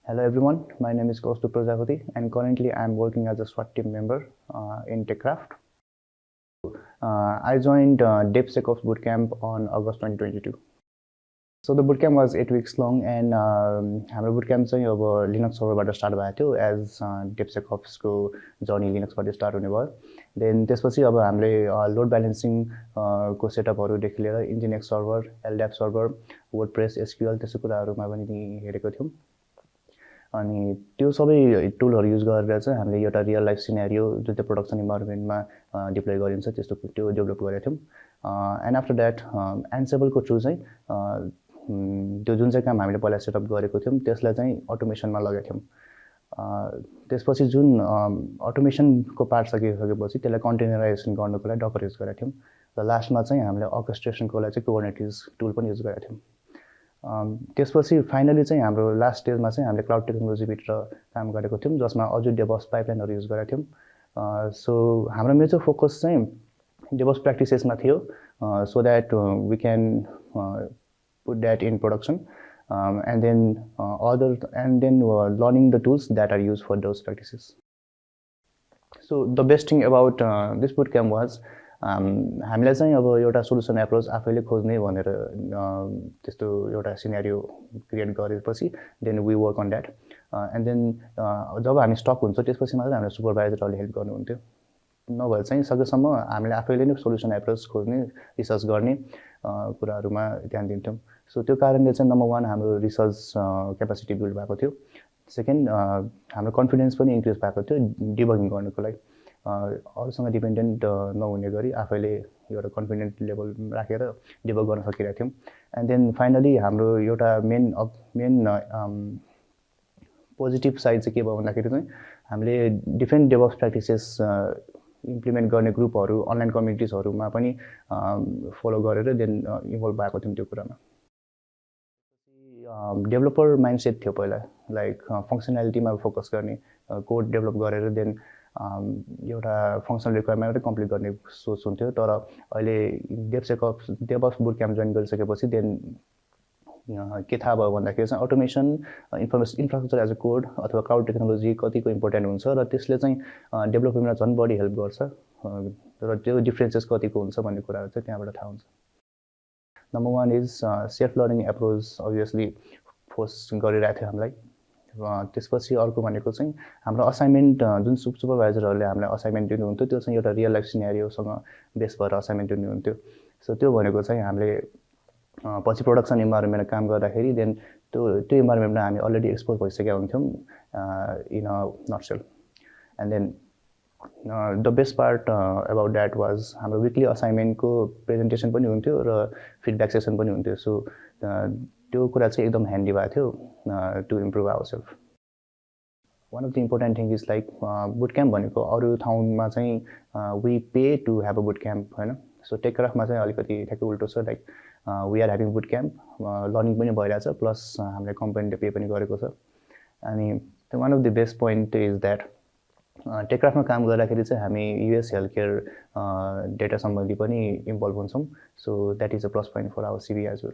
Hello everyone, my name is Kaustuv Prajapati and currently I am working as a SWAT team member in TechKraft. I joined DevSecOps Bootcamp on August 2022. So the bootcamp was 8 weeks long and हाम्रो bootcamp चाहिँ अब Linux serverबाट start भएको थियो as DevSecOps को journey Linuxबाट start हुने भयो. Then त्यसपछि अब हामीले load balancing को सेटअपहरुदेखि लिएर Nginx server, LDAP server, WordPress, SQL त्यसो कुराहरुमा पनि हेरेको थियौं. अनि त्यो सबै टुलहरु युज गरेर चाहिँ हामीले एउटा रियल लाइफ सिनेरियो जुन चाहिँ प्रोडक्सन इन्भाइरोमेन्टमा डिप्लोय गरिन्छ त्यस्तो त्यो डेभलप गरेका थियौं. एन्ड आफ्टर दैट एन्सेबल को थ्रु चाहिँ त्यो जुन चाहिँ काम हामीले पहिला सेटअप गरेको थियौं त्यसलाई चाहिँ अटोमेसनमा लगाएका थियौं. त्यसपछि जुन अटोमेसनको पार्ट सकिसकेपछि त्यसलाई कन्टेनराइजेसन गर्नको लागि डकर युज गरेका थियौं र लास्टमा चाहिँ हामीले अर्केस्ट्रेसनको लागि चाहिँ कुबरनेटिस टुल पनि युज गरेका थियौं. त्यसपछि फाइनली चाहिँ हाम्रो लास्ट स्टेजमा चाहिँ हामीले क्लाउड टेक्नोलोजी भित्र काम गरेको थियौं जसमा अझ डेभअप्स पाइपलाइनहरु युज गरेका थियौं. सो हाम्रो मेजर फोकस चाहिँ डेभअप्स प्र्याक्टिसेसमा थियो so that we can put that in production and then learning the tools that are used for those practices. So the best thing about this bootcamp was हामीलाई चाहिँ अब एउटा solution approach आफैले खोज्ने भनेर त्यस्तो एउटा सिनेरियो क्रिएट गरेपछि then we work on that and then जब हामी स्टक हुन्छ त्यसपछि मात्र हामीले सुपरभाइजरले हेल्प गर्नुहुन्थ्यो. नभए चाहिँ सकेसम्म हामीले आफैले नै सोलुसन एप्रोच खोज्ने रिसर्च गर्ने कुराहरुमा ध्यान दिन्थ्यौं. सो त्यो कारणले चाहिँ नम्बर 1 हाम्रो रिसर्च क्यापासिटी बिल्ड भएको थियो. सेकेन्ड हाम्रो कन्फिडेन्स पनि इन्क्रिज भएको थियो डिबगिङ गर्नको लागि. अरूसँग डिपेन्डेन्ट नहुने गरी आफैले एउटा कन्फिडेन्ट लेभल राखेर डेभलप गर्न सकिरहेको थियौं. एन्ड देन फाइनली हाम्रो एउटा मेन पोजिटिभ साइड चाहिँ के भयो भन्दाखेरि चाहिँ हामीले डिफरेन्ट डेभअप्स प्र्याक्टिसेस इम्प्लिमेन्ट गर्ने ग्रुपहरु अनलाइन कम्युनिटिजहरुमा पनि फलो गरेर देन इन्भल्भ भएको थियौं त्यो कुरामा. डेभलपर माइन्डसेट थियो पहिला लाइक फंक्सनालिटीमा फोकस गर्ने कोड डेभलप गरेर देन एउटा फंक्सनल रिक्वायरमेन्ट कम्प्लिट गर्ने सोच हुन्थ्यो. तर अहिले डेभअप्स बुटक्याम्प जोइन गरिसकेपछि देन के थाहा भयो भन्दाखेरि चाहिँ automation infrastructure as a code अथवा क्लाउड टेक्नोलोजी कतिको इम्पोर्टेन्ट हुन्छ र त्यसले चाहिँ डेभलपमेन्टमा झन् बढी हेल्प गर्छ र त्यो डिफरेन्सेस कतिको हुन्छ भन्ने कुराहरु चाहिँ त्यहाँबाट थाहा हुन्छ. Number 1 is self learning approach obviously force गरिरहेको थियो हामीलाई. त्यसपछि अर्को भनेको चाहिँ हाम्रो असाइनमेन्ट जुन सुपरभाइजरहरुले हामीलाई असाइनमेन्ट दिनुहुन्थ्यो त्यो चाहिँ एउटा रियल लाइफ सिनेरियोसँग बेस भएर असाइनमेन्ट दिनुहुन्थ्यो. सो त्यो भनेको चाहिँ हामीले पछि प्रोडक्सन इन्भाइरोमेन्टमा काम गर्दाखेरि देन त्यो इन्भाइरोमेन्टमा हामी अलरेडी एक्सपोज भइसकेका हुन्थ्यौं in a nutshell. And then the best part about that was हाम्रो विकली असाइनमेन्टको प्रेजेन्टेसन पनि हुन्थ्यो र फिडब्याक सेसन पनि हुन्थ्यो. सो त्यो कुरा चाहिँ एकदम ह्यान्डी भएको थियो to improve ourself. One of the important thing is like bootcamp भनेको अरु ठाउँमा चाहिँ we pay to have a bootcamp हैन. सो टेकक्राफ्टमा चाहिँ अलिकति ठ्याक्कै उल्टो छ like we are having bootcamp learning पनि भइरहेछ प्लस हामीले कम्पनीले पे पनि गरेको छ. अनि one of the best point is that टेकक्राफ्टमा काम गर्दाखेरि चाहिँ हामी युएस हेल्थ केयर डेटा सम्बन्धी पनि इन्भल्भ हुन्छौं. So that is a plus point for our CV as well.